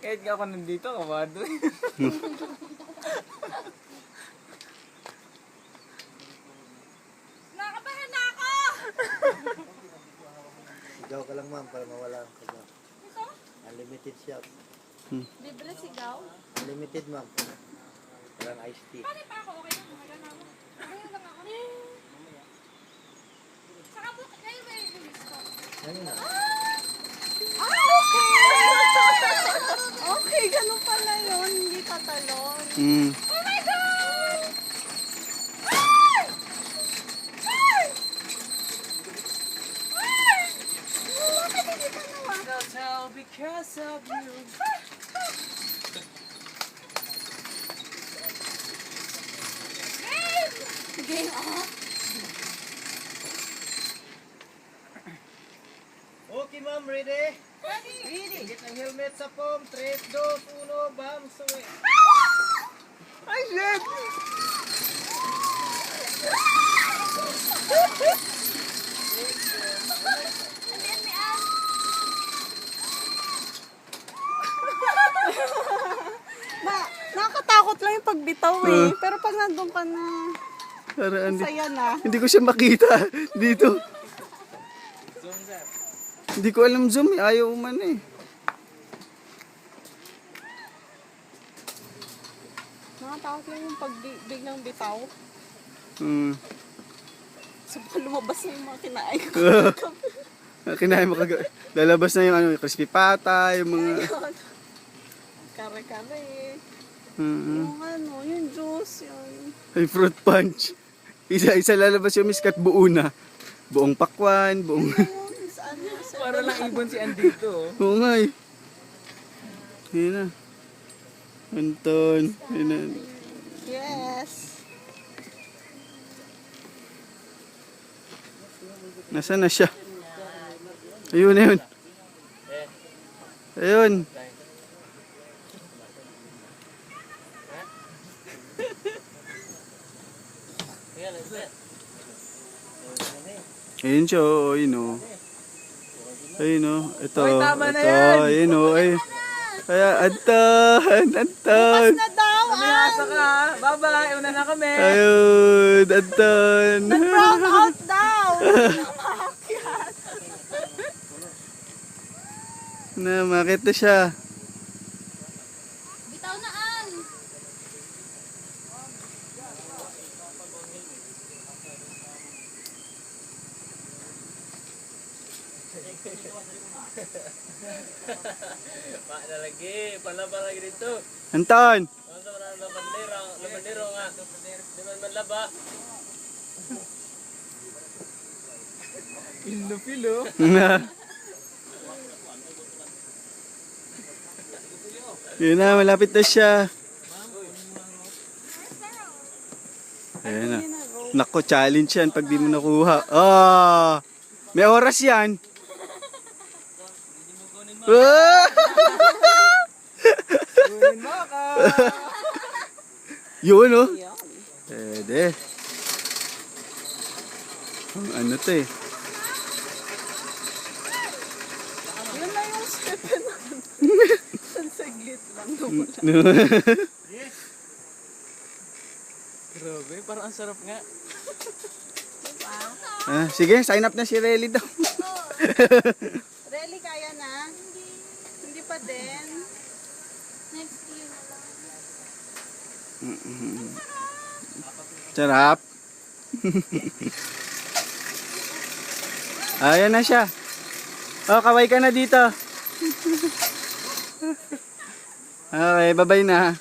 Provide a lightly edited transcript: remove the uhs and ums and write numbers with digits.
Kahit nga ako nandito, kabado eh. Nakabahan na ako! Sigaw ka lang ma'am para mawala ang kaba. Ito? Unlimited shop. Libre sigaw? Unlimited ma'am. Walang iced tea. Paano pa ako? Okay lang. Okay lang ako. Okay lang ako. Saka po, kayo ba yung release ko? Ano na? Okay! Okay, ganun pala yun. Hindi tatalon. Oh my God! Ay! Ay! Ay! Bakit hindi ka nawa? I'll tell because of you. Game off? Okay ma'am, ready? Ready? Higit ang helmet sa pom. 3, 2, 1, bam! Suwi! Ay, shit! Ayan, may an. Nakakatakot lang yung pagbitaw eh. Pero pag nandun ka na, Para saya na. hindi ko siya makita dito. Zoom sir. Hindi ko alam zoom, eh. Ayaw man eh. Nakakatakot lang yung pag biglang bitaw. So baka lumabas na yung mga kinain ko. Kinain mo kagabi. Lalabas na yung ano, crispy pata, yung mga... Kare-kare. Mm. Yung ano, yung juice, yun. Ay, fruit punch. Isa lalabas yung miskat buo na. Buong pakwan, buong... Yung saan yung Para lang ibon si Andito. Oh. Oo nga eh. Yun na. Anton. Yun na. Yes. Nasaan na siya? Ayun, ayun. Ayun. Ayun siya, oh, ayun oh. Ayun oh. Ito, Oy, tama na ito, yan. ayun oh. Ayun. Kaya, Anton, Anton. Na daw, Asa ka? Bye-bye. Una na kami. Ayun, Anton. brown out daw. Na, makita siya. Bitaw na an. Mana lagi. Palaba lagi dito. Anton. Ano na labandero nga. Di man manlaba. Pilo-pilo. Yun na, malapit na siya. Ayan na. Nako, challenge yan pag di mo nakuha. Ah! May oras yan. Ah! Kunin mo ka. Yun, oh. Pwede. Ang ano to eh. Yun na yung step na. Saglit lang naman. Grabe, parang ang sarap nga. Ah, sige, sign up na si Relly daw. Really, kaya na? Hindi pa din. Next year na lang. Sarap. Ayan na siya. Oh, kaway ka na dito. Okay, bye-bye na.